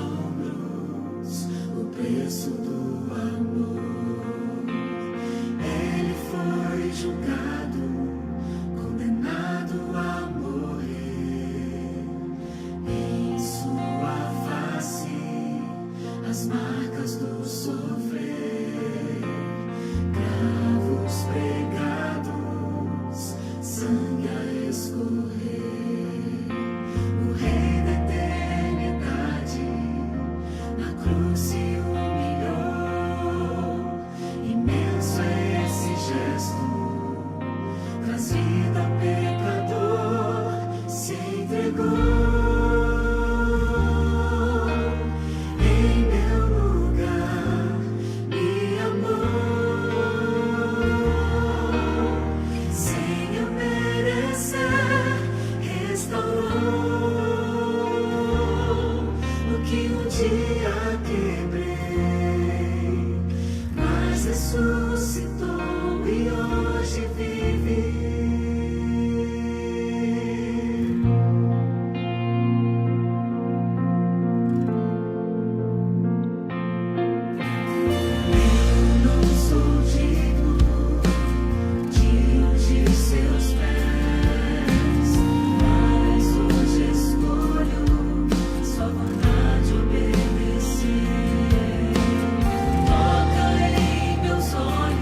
ombros o preço do amor. Ele foi julgado, condenado a morrer. Em sua face as marcas do sofrer, cravos pregados, sangue a escorrer. O Rei da eternidade na cruz se humilhou. Imenso é esse gesto, traz vida ao pecador, se entregou. Em meu lugar me amou, sem eu merecer, restaurou o que um dia quebrei, mas ressuscitou e hoje vive. Eu não sou digno de ungir seus pés, mas hoje escolho sua vontade obedecer. Toca em meus olhos.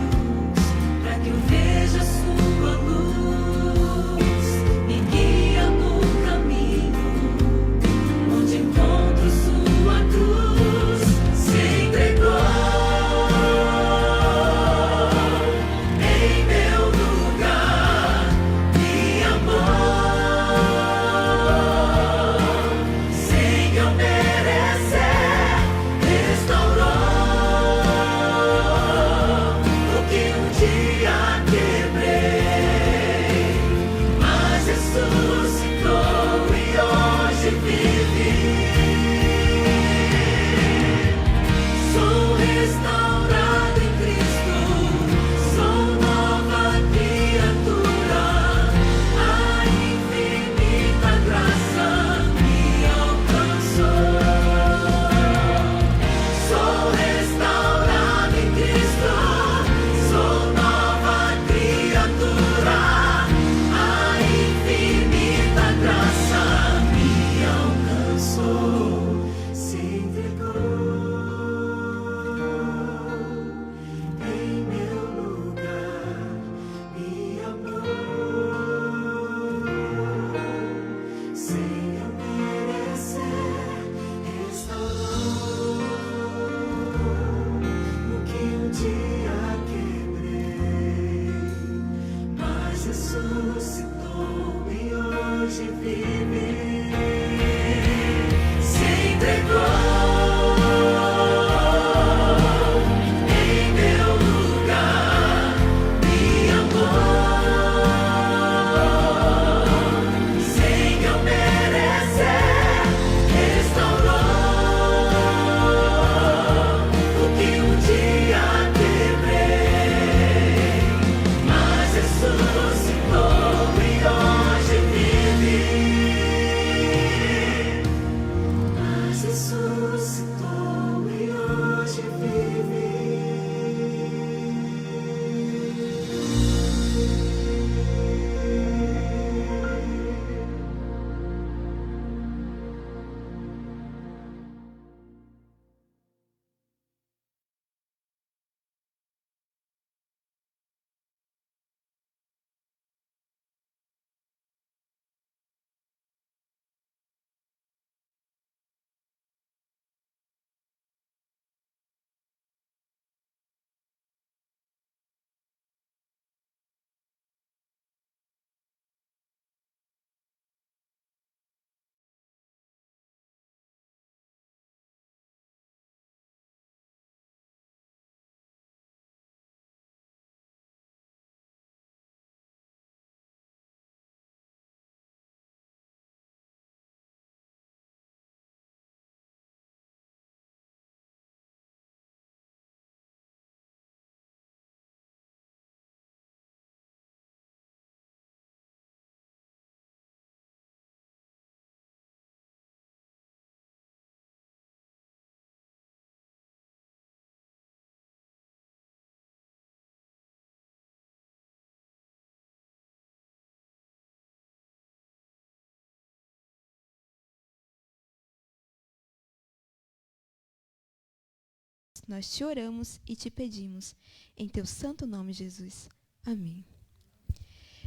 nós te oramos e te pedimos. Em teu santo nome, Jesus. Amém.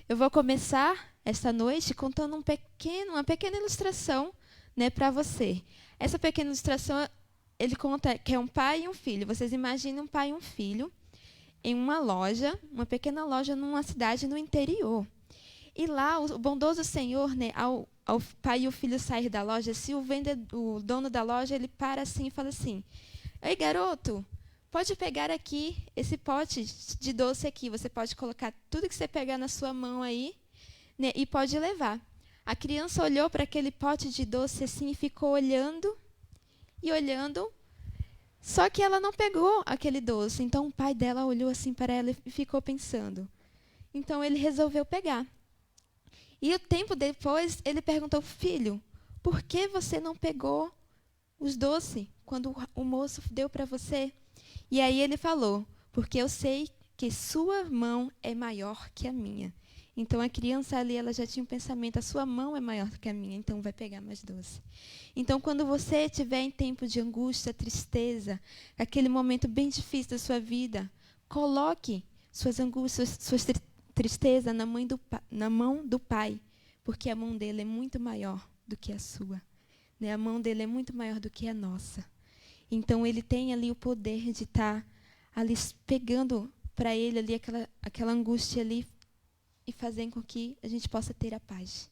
Eu vou começar esta noite contando uma pequena ilustração, né, para você. Essa pequena ilustração, ele conta que é um pai e um filho. Vocês imaginem um pai e um filho em uma loja, uma pequena loja numa cidade no interior. E lá, o bondoso Senhor, né, ao pai e o filho sair da loja, se o dono da loja, ele para assim e fala assim: ei, garoto, pode pegar aqui esse pote de doce aqui. Você pode colocar tudo que você pegar na sua mão aí, né, e pode levar. A criança olhou para aquele pote de doce assim e ficou olhando e olhando. Só que ela não pegou aquele doce. Então o pai dela olhou assim para ela e ficou pensando. Então ele resolveu pegar. E o tempo depois ele perguntou: filho, por que você não pegou os doces quando o moço deu para você? E aí ele falou: porque eu sei que sua mão é maior que a minha. Então a criança ali, ela já tinha um pensamento: a sua mão é maior do que a minha, então vai pegar mais doce. Então quando você estiver em tempo de angústia, tristeza, aquele momento bem difícil da sua vida, coloque suas angústias, suas tristeza na mão do Pai, porque a mão dele é muito maior do que a sua, né? A mão dele é muito maior do que a nossa. Então ele tem ali o poder de estar ali pegando para ele ali aquela angústia ali e fazendo com que a gente possa ter a paz.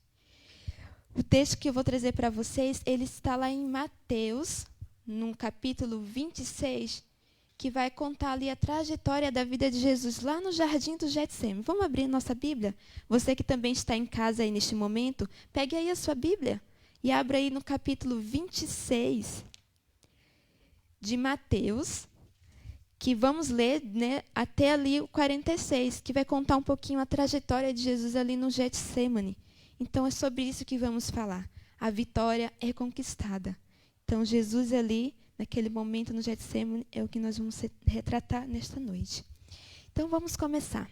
O texto que eu vou trazer para vocês, ele está lá em Mateus, no capítulo 26, que vai contar ali a trajetória da vida de Jesus lá no jardim do Getsêmani. Vamos abrir nossa Bíblia? Você que também está em casa aí neste momento, pegue aí a sua Bíblia e abra aí no capítulo 26 de Mateus, que vamos ler, né, até ali o 46, que vai contar um pouquinho a trajetória de Jesus ali no Getsêmani. Então é sobre isso que vamos falar. A vitória é conquistada. Então Jesus ali, naquele momento no Getsêmani, é o que nós vamos retratar nesta noite. Então vamos começar.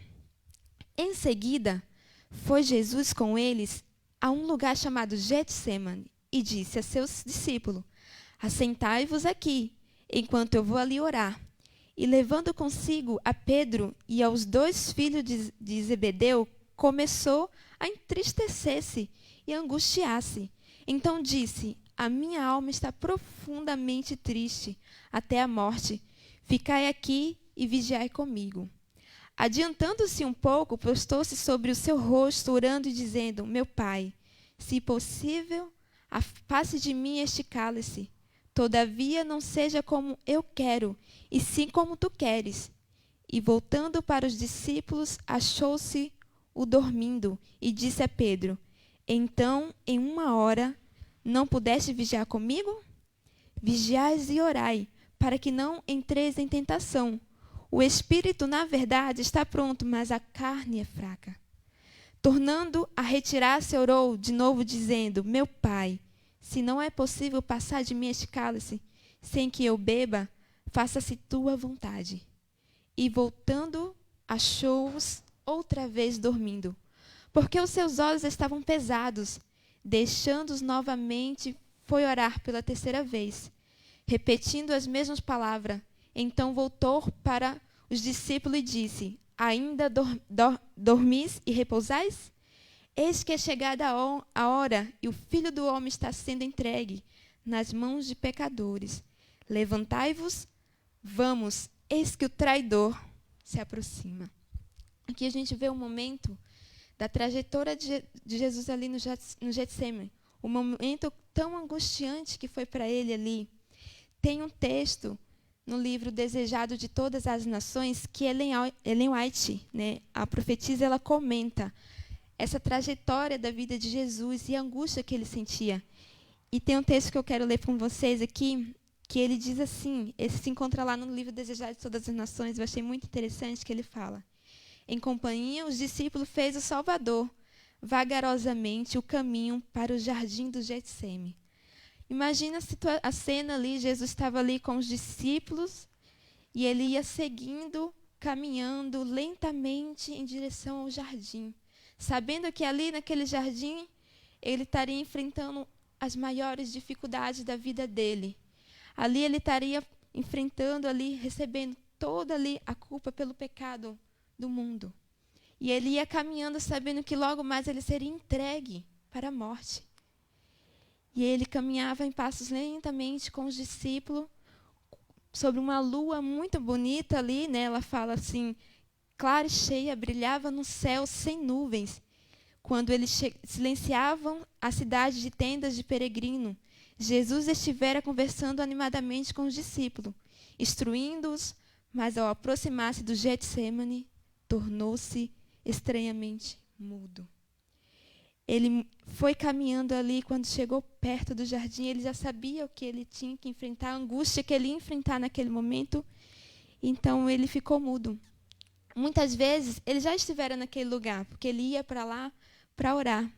Em seguida, foi Jesus com eles a um lugar chamado Getsêmani e disse a seus discípulos: assentai-vos aqui, enquanto eu vou ali orar. E levando consigo a Pedro e aos 2 filhos de Zebedeu, começou a entristecer-se e angustiar-se. Então disse: a minha alma está profundamente triste até a morte. Ficai aqui e vigiai comigo. Adiantando-se um pouco, prostou-se sobre o seu rosto, orando e dizendo: meu pai, se possível, afaste de mim este cálice. Todavia não seja como eu quero, e sim como tu queres. E voltando para os discípulos, achou-se o dormindo, e disse a Pedro: então, em 1 hora, não pudeste vigiar comigo? Vigiais e orai, para que não entreis em tentação. O espírito, na verdade, está pronto, mas a carne é fraca. Tornando a retirar-se, orou de novo, dizendo: meu pai, se não é possível passar de mim este cálice, sem que eu beba, faça-se tua vontade. E voltando, achou-os outra vez dormindo, porque os seus olhos estavam pesados. Deixando-os novamente, foi orar pela 3ª vez, repetindo as mesmas palavras. Então voltou para os discípulos e disse: ainda dormis e repousais? Eis que é chegada a hora, e o Filho do Homem está sendo entregue nas mãos de pecadores. Levantai-vos, vamos, eis que o traidor se aproxima. Aqui a gente vê um momento da trajetória de Jesus ali no Getsêmani, um momento tão angustiante que foi para ele ali. Tem um texto no livro Desejado de Todas as Nações que Ellen White, né, a profetisa, ela comenta essa trajetória da vida de Jesus e a angústia que ele sentia. E tem um texto que eu quero ler com vocês aqui, que ele diz assim, esse se encontra lá no livro Desejado de Todas as Nações, eu achei muito interessante que ele fala: em companhia, os discípulos fez o Salvador vagarosamente o caminho para o jardim do Getsêmani. Imagina a cena ali, Jesus estava ali com os discípulos e ele ia seguindo, caminhando lentamente em direção ao jardim, sabendo que ali naquele jardim ele estaria enfrentando as maiores dificuldades da vida dele. Ali ele estaria enfrentando ali, recebendo toda ali a culpa pelo pecado do mundo. E ele ia caminhando sabendo que logo mais ele seria entregue para a morte. E ele caminhava em passos lentamente com os discípulos, sobre uma lua muito bonita ali, né? Ela fala assim, clara e cheia, brilhava no céu sem nuvens. Quando eles silenciavam a cidade de tendas de peregrino, Jesus estivera conversando animadamente com os discípulos, instruindo-os, mas ao aproximar-se do Getsemane, tornou-se estranhamente mudo. Ele foi caminhando ali, quando chegou perto do jardim, ele já sabia o que ele tinha que enfrentar, a angústia que ele ia enfrentar naquele momento, então ele ficou mudo. Muitas vezes, ele já estivera naquele lugar, porque ele ia para lá para orar.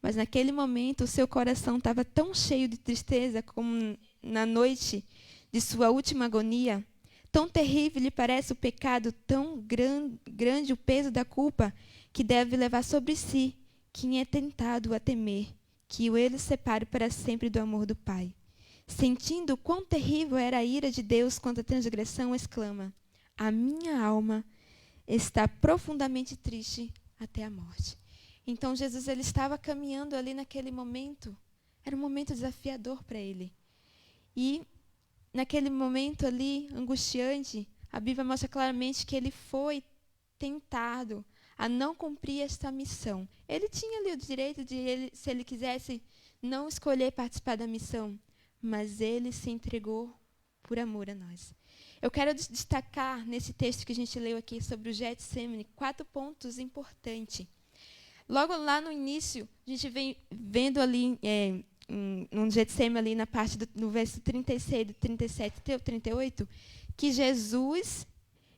Mas naquele momento, o seu coração estava tão cheio de tristeza, como na noite de sua última agonia. Tão terrível lhe parece o pecado, tão grande o peso da culpa que deve levar sobre si quem é tentado a temer, que o ele separe para sempre do amor do Pai. Sentindo quão terrível era a ira de Deus contra a transgressão, exclama: a minha alma está profundamente triste até a morte. Então Jesus ele estava caminhando ali naquele momento. Era um momento desafiador para ele. E naquele momento ali, angustiante, a Bíblia mostra claramente que ele foi tentado a não cumprir esta missão. Ele tinha ali o direito de, se ele quisesse, não escolher participar da missão, mas ele se entregou por amor a nós. Eu quero destacar nesse texto que a gente leu aqui sobre o Getsemane 4 pontos importantes. Logo lá no início, a gente vem vendo ali no Getsemane, ali na parte no verso 36, do 37 até o 38, que Jesus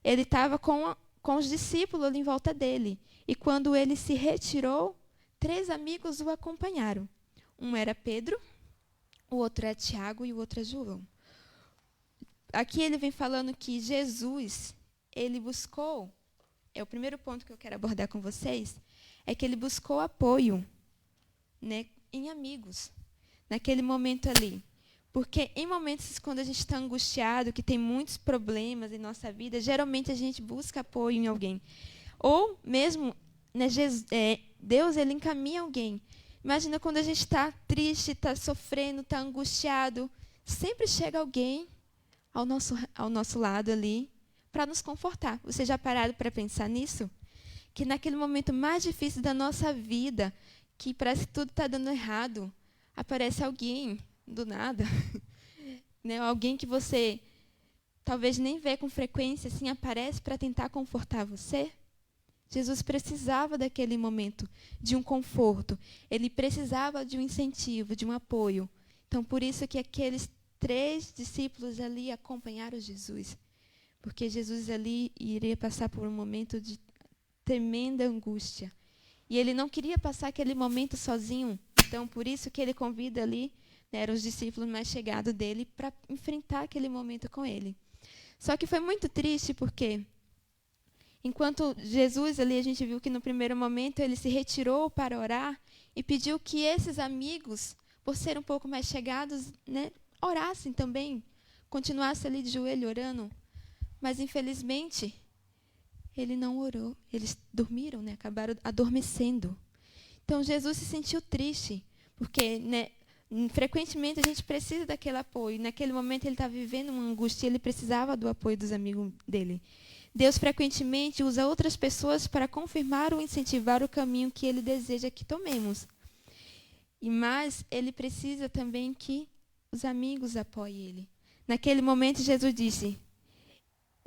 ele estava com os discípulos ali em volta dele. E quando ele se retirou, 3 amigos o acompanharam. Um era Pedro, o outro é Tiago e o outro é João. Aqui ele vem falando que Jesus, ele buscou, é o primeiro ponto que eu quero abordar com vocês, é que ele buscou apoio, né, em amigos, naquele momento ali. Porque em momentos quando a gente está angustiado, que tem muitos problemas em nossa vida, geralmente a gente busca apoio em alguém. Ou mesmo, né, Deus ele encaminha alguém. Imagina quando a gente está triste, está sofrendo, está angustiado, sempre chega alguém ao nosso lado ali para nos confortar. Você já parado para pensar nisso? Que naquele momento mais difícil da nossa vida, que parece que tudo está dando errado, aparece alguém do nada, né? Alguém que você talvez nem vê com frequência, assim, aparece para tentar confortar você. Jesus precisava daquele momento de um conforto. Ele precisava de um incentivo, de um apoio. Então, por isso que aqueles 3 discípulos ali acompanharam Jesus. Porque Jesus ali iria passar por um momento de tremenda angústia. E ele não queria passar aquele momento sozinho. Então, por isso que ele convida ali, né, eram os discípulos mais chegados dele, para enfrentar aquele momento com ele. Só que foi muito triste porque, enquanto Jesus ali, a gente viu que no primeiro momento ele se retirou para orar e pediu que esses amigos, por serem um pouco mais chegados, né, orassem também, continuassem ali de joelho orando. Mas, infelizmente, ele não orou. Eles dormiram, né, acabaram adormecendo. Então, Jesus se sentiu triste, porque, né, frequentemente a gente precisa daquele apoio. Naquele momento ele estava vivendo uma angústia e ele precisava do apoio dos amigos dele. Deus frequentemente usa outras pessoas para confirmar ou incentivar o caminho que ele deseja que tomemos. Mas ele precisa também que os amigos apoiem ele. Naquele momento Jesus disse: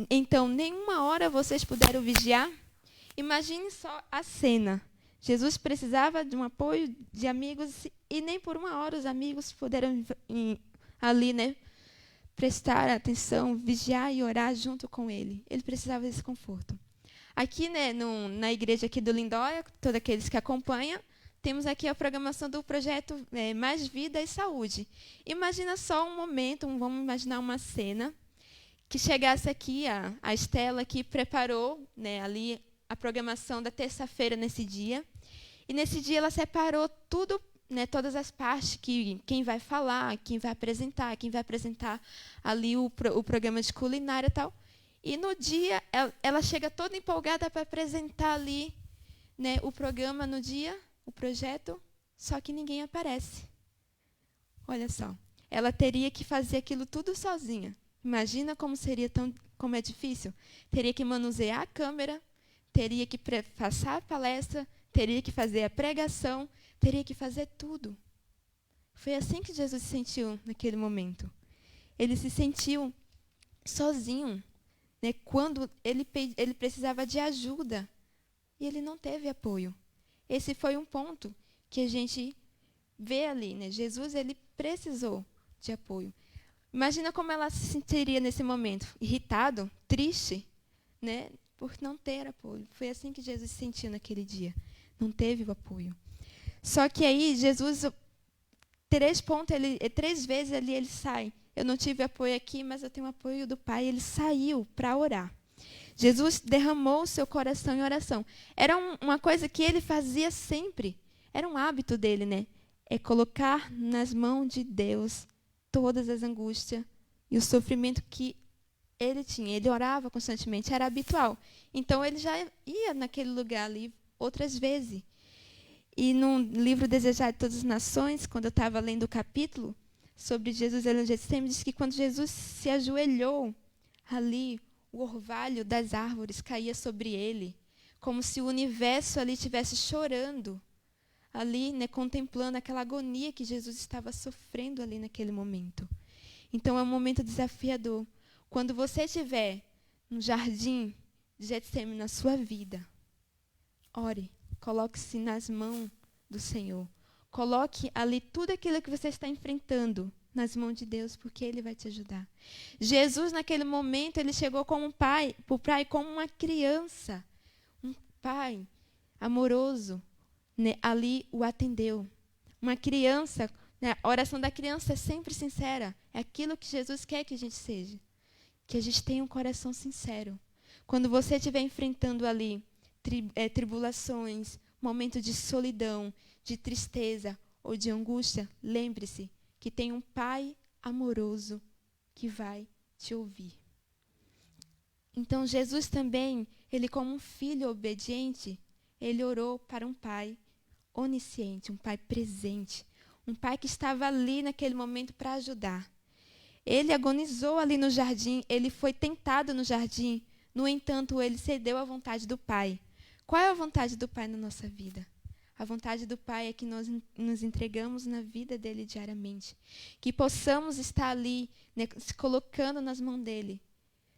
então, nenhuma hora vocês puderam vigiar? Imagine só a cena. Jesus precisava de um apoio de amigos e nem por uma hora os amigos puderam ali, né, prestar atenção, vigiar e orar junto com ele. Ele precisava desse conforto. Aqui, né, na igreja aqui do Lindóia, todos aqueles que acompanham, temos aqui a programação do projeto Mais Vida e Saúde. Imagina só um momento, vamos imaginar uma cena, que chegasse aqui, a Estela que preparou, né, ali a programação da terça-feira nesse dia. E nesse dia ela separou tudo né, todas as partes, que quem vai falar, quem vai apresentar ali o programa de culinária e tal. E no dia, ela chega toda empolgada para apresentar ali, né, o programa no dia, o projeto, só que ninguém aparece. Olha só, ela teria que fazer aquilo tudo sozinha. Imagina como é difícil. Teria que manusear a câmera, teria que passar a palestra, teria que fazer a pregação, teria que fazer tudo. Foi assim que Jesus se sentiu naquele momento. Ele se sentiu sozinho, né, quando ele precisava de ajuda. E ele não teve apoio. Esse foi um ponto que a gente vê ali, né? Jesus, ele precisou de apoio. Imagina como ela se sentiria nesse momento. Irritado, triste, né? Por não ter apoio. Foi assim que Jesus se sentiu naquele dia. Não teve o apoio. Só que aí, Jesus, 3 vezes ali ele sai. Eu não tive apoio aqui, mas eu tenho apoio do Pai. Ele saiu para orar. Jesus derramou o seu coração em oração. Era uma coisa que ele fazia sempre. Era um hábito dele, né? É colocar nas mãos de Deus todas as angústias e o sofrimento que ele tinha. Ele orava constantemente, era habitual. Então, ele já ia naquele lugar ali outras vezes. E no livro Desejar de Todas as Nações, quando eu estava lendo o capítulo sobre Jesus ali no Getsemane, diz que quando Jesus se ajoelhou ali, o orvalho das árvores caía sobre ele, como se o universo ali estivesse chorando, ali, né, contemplando aquela agonia que Jesus estava sofrendo ali naquele momento. Então, é um momento desafiador. Quando você estiver no jardim de Getsemane na sua vida, ore, coloque-se nas mãos do Senhor. Coloque ali tudo aquilo que você está enfrentando nas mãos de Deus, porque Ele vai te ajudar. Jesus, naquele momento, ele chegou como um pai, para o pai como uma criança. Um pai amoroso, né, ali o atendeu. Uma criança, né, a oração da criança é sempre sincera. É aquilo que Jesus quer que a gente seja. Que a gente tenha um coração sincero. Quando você estiver enfrentando ali tribulações, momento de solidão, de tristeza ou de angústia, lembre-se que tem um Pai amoroso que vai te ouvir. Então, Jesus também, ele como um filho obediente, ele orou para um Pai onisciente, um Pai presente, um Pai que estava ali naquele momento para ajudar. Ele agonizou ali no jardim, ele foi tentado no jardim, no entanto, ele cedeu à vontade do Pai. Qual é a vontade do Pai na nossa vida? A vontade do Pai é que nós nos entregamos na vida dele diariamente. Que possamos estar ali, né, se colocando nas mãos dele.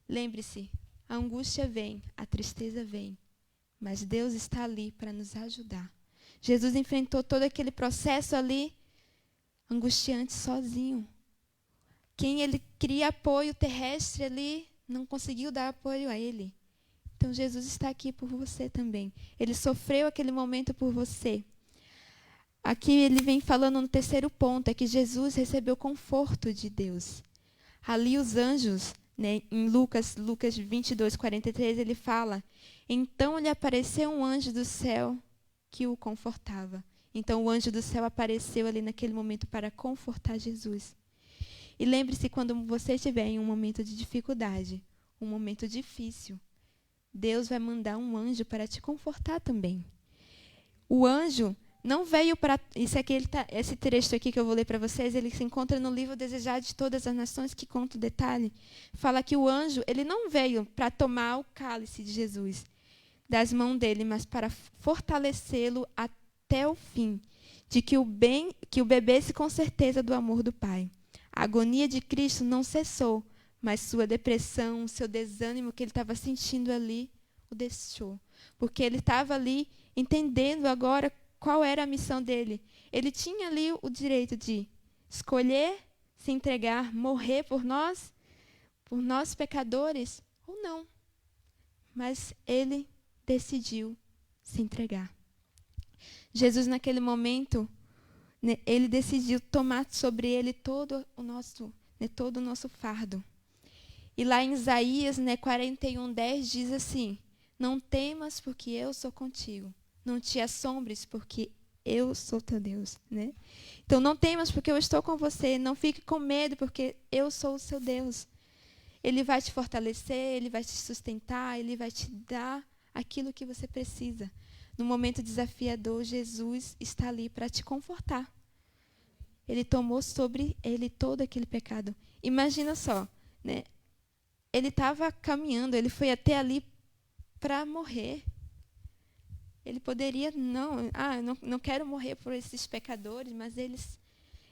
Lembre-se, a angústia vem, a tristeza vem. Mas Deus está ali para nos ajudar. Jesus enfrentou todo aquele processo ali, angustiante, sozinho. Quem ele queria apoio terrestre ali, não conseguiu dar apoio a ele. Então, Jesus está aqui por você também. Ele sofreu aquele momento por você. Aqui ele vem falando no 3º ponto, é que Jesus recebeu conforto de Deus. Ali os anjos, né, em Lucas 22, 43, ele fala, então lhe apareceu um anjo do céu que o confortava. Então, o anjo do céu apareceu ali naquele momento para confortar Jesus. E lembre-se, quando você estiver em um momento de dificuldade, um momento difícil, Deus vai mandar um anjo para te confortar também. O anjo não veio para... Esse trecho aqui que eu vou ler para vocês, ele se encontra no livro Desejar de Todas as Nações, que conta o detalhe. Fala que o anjo, ele não veio para tomar o cálice de Jesus das mãos dele, mas para fortalecê-lo até o fim, de que o bebesse com certeza do amor do Pai. A agonia de Cristo não cessou, mas sua depressão, seu desânimo que ele estava sentindo ali, o deixou. Porque ele estava ali entendendo agora qual era a missão dele. Ele tinha ali o direito de escolher, se entregar, morrer por nós pecadores, ou não. Mas ele decidiu se entregar. Jesus, naquele momento, né, ele decidiu tomar sobre ele todo o nosso fardo. E lá em Isaías, 41:10 diz assim, não temas porque eu sou contigo. Não te assombres porque eu sou teu Deus, né? Então não temas porque eu estou com você, não fique com medo porque eu sou o seu Deus. Ele vai te fortalecer, ele vai te sustentar, ele vai te dar aquilo que você precisa. No momento desafiador, Jesus está ali para te confortar. Ele tomou sobre ele todo aquele pecado. Imagina só, né? Ele estava caminhando, ele foi até ali para morrer. Ele poderia, não quero morrer por esses pecadores, mas ele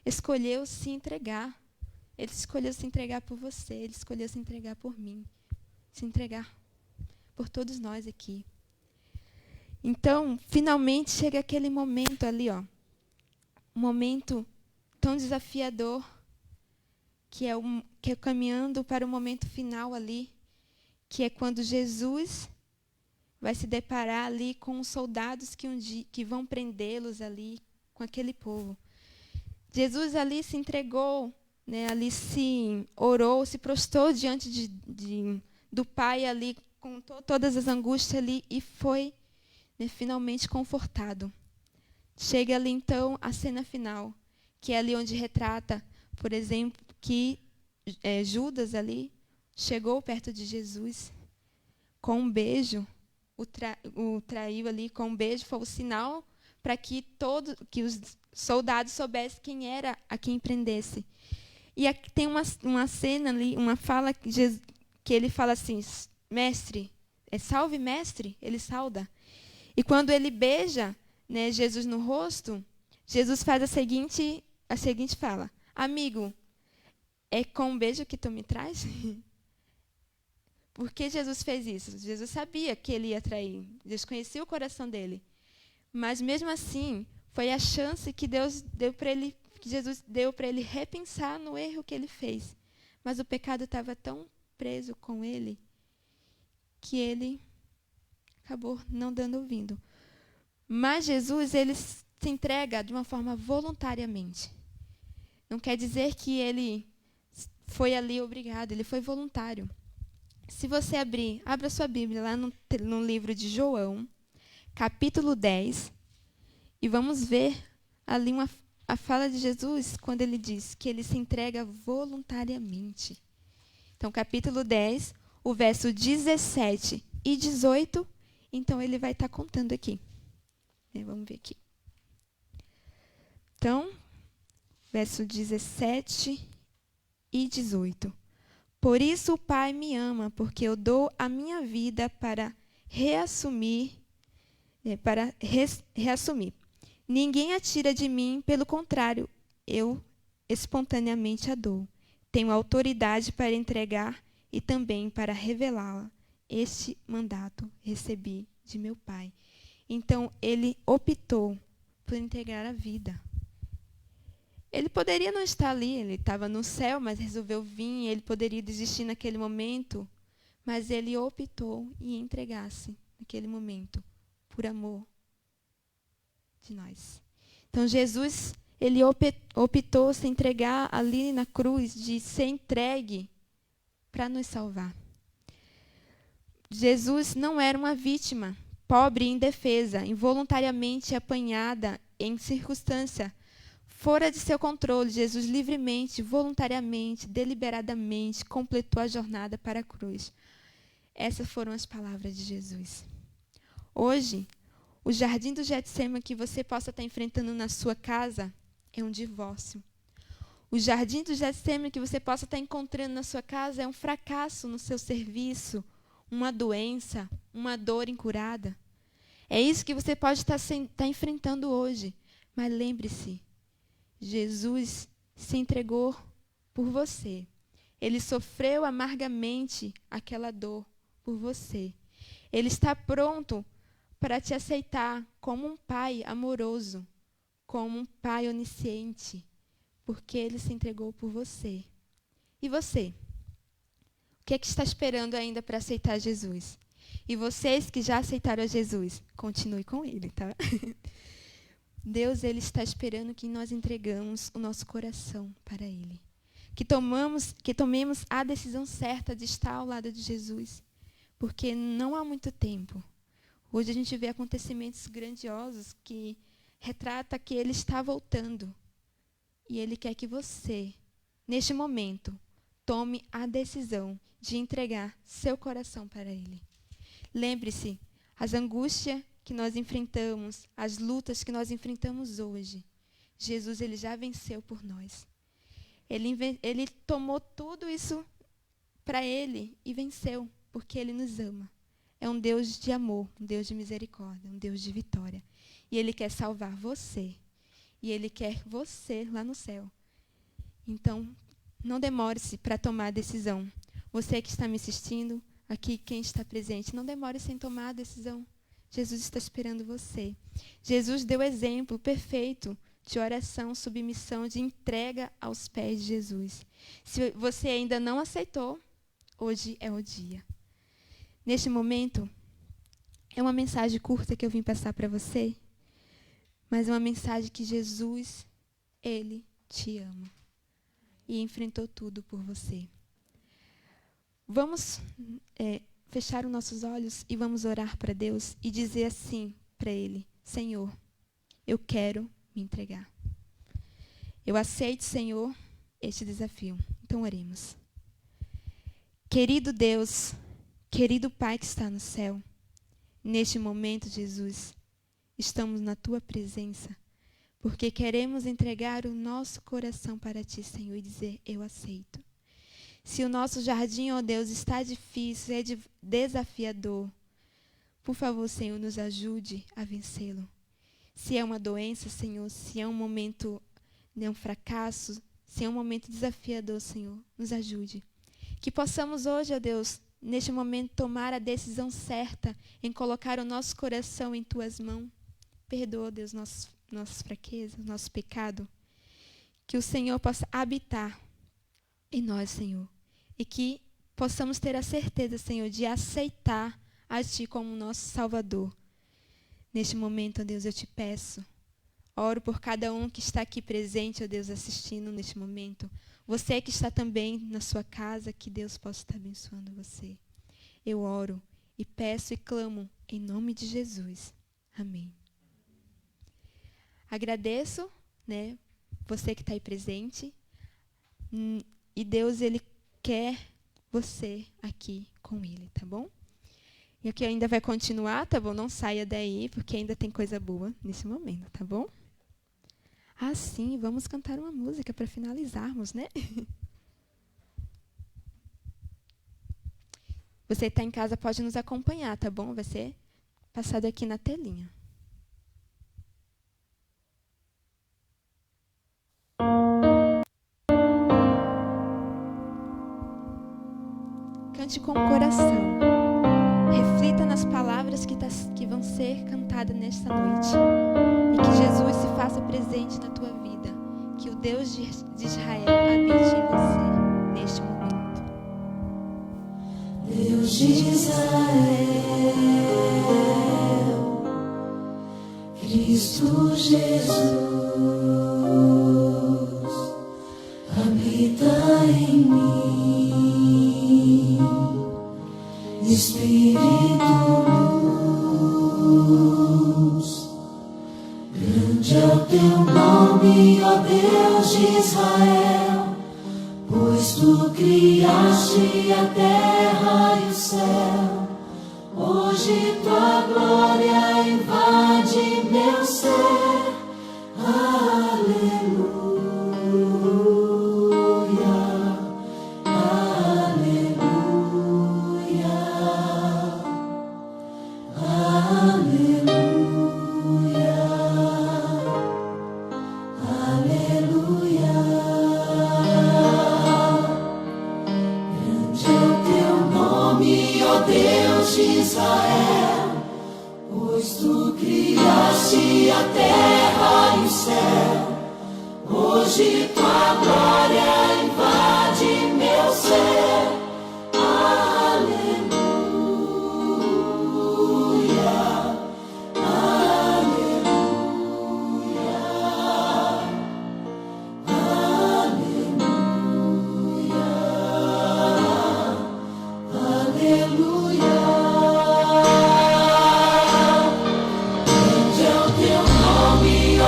escolheu se entregar. Ele escolheu se entregar por você, ele escolheu se entregar por mim, se entregar por todos nós aqui. Então, finalmente chega aquele momento ali, ó, um momento tão desafiador, que é caminhando para o momento final ali, que é quando Jesus vai se deparar ali com os soldados que vão prendê-los ali, com aquele povo. Jesus ali se entregou, né, ali se orou, se prostrou diante do Pai ali, contou todas as angústias ali e foi, né, finalmente confortado. Chega ali então a cena final, que é ali onde retrata, por exemplo, que Judas ali chegou perto de Jesus com um beijo, o traiu ali com um beijo, foi o sinal para que os soldados soubessem quem era a quem prendesse. E aqui tem uma cena ali, uma fala que ele fala assim, mestre, salve mestre, ele sauda. E quando ele beija, né, Jesus no rosto, Jesus faz a seguinte fala, amigo, é com um beijo que tu me traz? Por que Jesus fez isso? Jesus sabia que ele ia trair, Jesus conhecia o coração dele. Mas mesmo assim, foi a chance que Deus deu para ele, que Jesus deu para ele repensar no erro que ele fez. Mas o pecado estava tão preso com ele que ele acabou não dando ouvido. Mas Jesus, ele se entrega de uma forma voluntariamente. Não quer dizer que ele foi ali obrigado, ele foi voluntário. Se você abra sua Bíblia lá no livro de João, capítulo 10, e vamos ver ali a fala de Jesus quando ele diz que ele se entrega voluntariamente. Então, capítulo 10, o verso 17 e 18, então ele vai estar contando aqui. Vamos ver aqui. Então, verso 17 e 18. Por isso o Pai me ama, porque eu dou a minha vida para reassumir. Ninguém a tira de mim, pelo contrário, eu espontaneamente a dou. Tenho autoridade para entregar e também para revelá-la. Este mandato recebi de meu Pai. Então, ele optou por entregar a vida. Ele poderia não estar ali, ele estava no céu, mas resolveu vir, ele poderia desistir naquele momento, mas ele optou em entregar-se naquele momento, por amor de nós. Então, Jesus, ele optou se entregar ali na cruz, de ser entregue para nos salvar. Jesus não era uma vítima, pobre e indefesa, involuntariamente apanhada em circunstância fora de seu controle. Jesus livremente, voluntariamente, deliberadamente completou a jornada para a cruz. Essas foram as palavras de Jesus. Hoje, o jardim do Getsêmani que você possa estar enfrentando na sua casa é um divórcio. O jardim do Getsêmani que você possa estar encontrando na sua casa é um fracasso no seu serviço, uma doença, uma dor incurada. É isso que você pode estar enfrentando hoje. Mas lembre-se, Jesus se entregou por você. Ele sofreu amargamente aquela dor por você. Ele está pronto para te aceitar como um pai amoroso, como um pai onisciente, porque ele se entregou por você. E você? O que é que está esperando ainda para aceitar Jesus? E vocês que já aceitaram a Jesus, continue com ele, tá? Deus, ele está esperando que nós entregamos o nosso coração para ele. Que tomemos a decisão certa de estar ao lado de Jesus. Porque não há muito tempo. Hoje a gente vê acontecimentos grandiosos que retrata que Ele está voltando. E Ele quer que você, neste momento, tome a decisão de entregar seu coração para Ele. Lembre-se, as angústias que nós enfrentamos, as lutas que nós enfrentamos hoje, Jesus ele já venceu por nós. Ele tomou tudo isso para Ele e venceu, porque Ele nos ama. É um Deus de amor, um Deus de misericórdia, um Deus de vitória. E Ele quer salvar você. E Ele quer você lá no céu. Então, não demore-se para tomar a decisão. Você que está me assistindo, aqui quem está presente, não demore-se em tomar a decisão. Jesus está esperando você. Jesus deu exemplo perfeito de oração, submissão, de entrega aos pés de Jesus. Se você ainda não aceitou, hoje é o dia. Neste momento, é uma mensagem curta que eu vim passar para você, mas é uma mensagem que Jesus, Ele te ama e enfrentou tudo por você. Vamos fechar os nossos olhos e vamos orar para Deus e dizer assim para Ele: Senhor, eu quero me entregar. Eu aceito, Senhor, este desafio. Então oremos. Querido Deus, querido Pai que está no céu, neste momento, Jesus, estamos na Tua presença, porque queremos entregar o nosso coração para Ti, Senhor, e dizer: eu aceito. Se o nosso jardim, ó Deus, está difícil, é desafiador, por favor, Senhor, nos ajude a vencê-lo. Se é uma doença, Senhor, se é um momento, um fracasso, se é um momento desafiador, Senhor, nos ajude. Que possamos hoje, ó Deus, neste momento, tomar a decisão certa em colocar o nosso coração em Tuas mãos. Perdoa, Deus, nossas fraquezas, nosso pecado. Que o Senhor possa habitar em nós, Senhor. E que possamos ter a certeza, Senhor, de aceitar a Ti como nosso Salvador. Neste momento, ó Deus, eu te peço. Oro por cada um que está aqui presente, ó Deus, assistindo neste momento. Você que está também na sua casa, que Deus possa estar abençoando você. Eu oro e peço e clamo em nome de Jesus. Amém. Agradeço, você que está aí presente. E Deus, Ele quer você aqui com Ele, tá bom? E aqui ainda vai continuar, tá bom? Não saia daí, porque ainda tem coisa boa nesse momento, tá bom? Ah, sim, vamos cantar uma música para finalizarmos, né? Você está em casa, pode nos acompanhar, tá bom? Vai ser passado aqui na telinha. Cante com o coração. Reflita nas palavras que vão ser cantadas nesta noite. E que Jesus se faça presente na tua vida. Que o Deus de Israel habite em você neste momento. Deus de Israel, Cristo Jesus, habita em mim, Espírito luz, grande é o teu nome, ó Deus de Israel, pois tu criaste a terra e o céu. Hoje tua glória invade meu ser. Aleluia, aleluia, aleluia, aleluia. Grande é o teu nome, ó Deus de Israel, pois tu criaste a terra e o céu. Hoje tua glória invade meu ser. Aleluia, aleluia, aleluia, aleluia. Grande é o teu nome,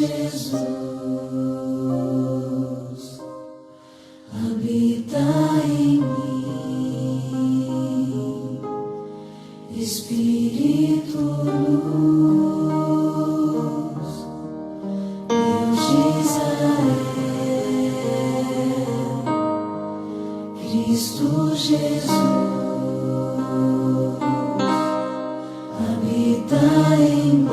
Jesus habita em mim, Espírito luz, Deus de Israel, Cristo Jesus habita em mim,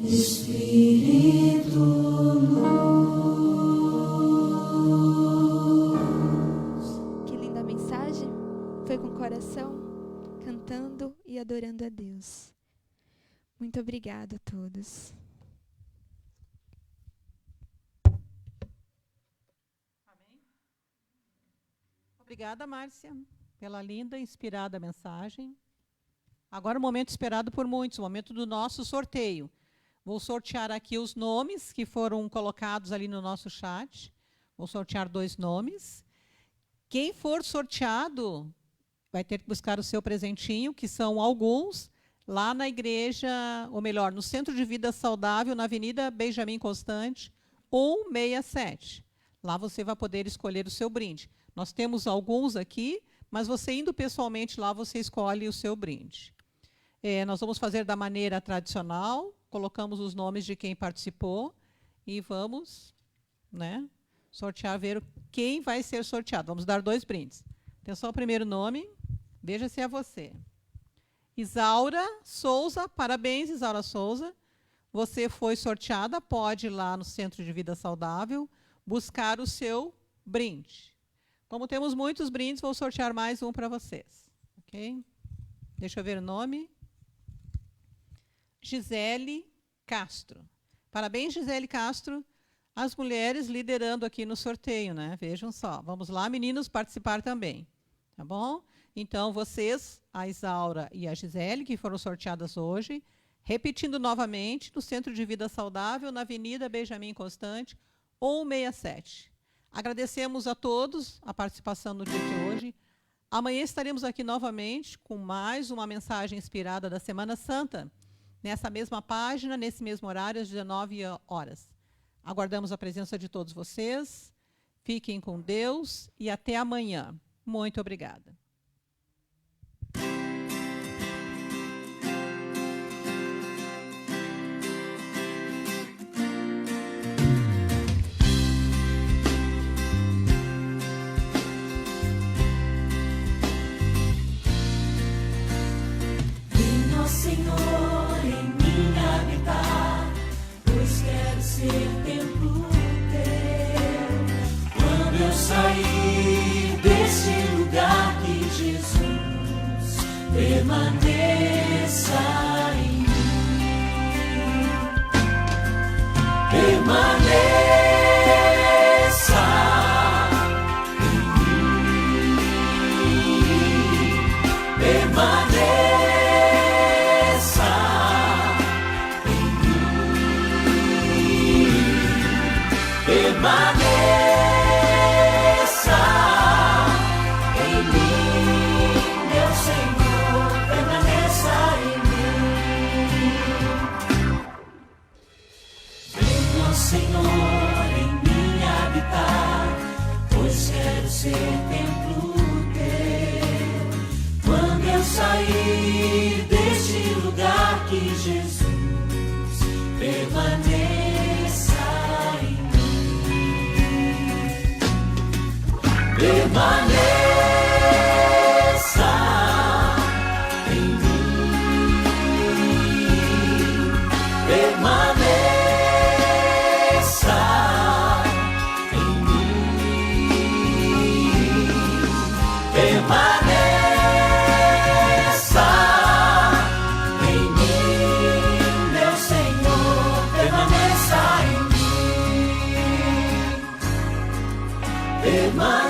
Espírito luz. Que linda mensagem! Foi com o coração, cantando e adorando a Deus. Muito obrigada a todos. Obrigada, Márcia, pela linda e inspirada mensagem. Agora o momento esperado por muitos, o momento do nosso sorteio. Vou sortear aqui os nomes que foram colocados ali no nosso chat. Vou sortear 2 nomes. Quem for sorteado vai ter que buscar o seu presentinho, que são alguns, lá na igreja, ou melhor, no Centro de Vida Saudável, na Avenida Benjamin Constant, 167. Lá você vai poder escolher o seu brinde. Nós temos alguns aqui, mas você indo pessoalmente lá, você escolhe o seu brinde. Nós vamos fazer da maneira tradicional, colocamos os nomes de quem participou e vamos, né, sortear, ver quem vai ser sorteado. Vamos dar 2 brindes. Atenção ao primeiro nome, veja se é você. Isaura Souza, parabéns, Isaura Souza. Você foi sorteada, pode ir lá no Centro de Vida Saudável buscar o seu brinde. Como temos muitos brindes, vou sortear mais um para vocês. Ok? Deixa eu ver o nome. Gisele Castro. Parabéns, Gisele Castro. As mulheres liderando aqui no sorteio, né? Vejam só. Vamos lá, meninos, participar também. Tá bom? Então, vocês, a Isaura e a Gisele, que foram sorteadas hoje, repetindo novamente, no Centro de Vida Saudável, na Avenida Benjamin Constant, 167. Agradecemos a todos a participação no dia de hoje. Amanhã estaremos aqui novamente com mais uma mensagem inspirada da Semana Santa, nessa mesma página, nesse mesmo horário, às 19 horas. Aguardamos a presença de todos vocês. Fiquem com Deus e até amanhã. Muito obrigada. Senhor, em mim habitar, pois quero ser templo teu. Quando eu sair desse lugar, que Jesus permaneça em mim. Permaneça em mim. Permaneça. Permaneça em mim, meu Senhor, permaneça em mim. Venha, Senhor, em mim habitar, pois quero ser templo teu. Quando eu sair deste lugar, que Jesus permaneça. Permaneça em mim. Permaneça em mim. Permaneça em mim, meu Senhor. Permaneça em mim. Permaneça.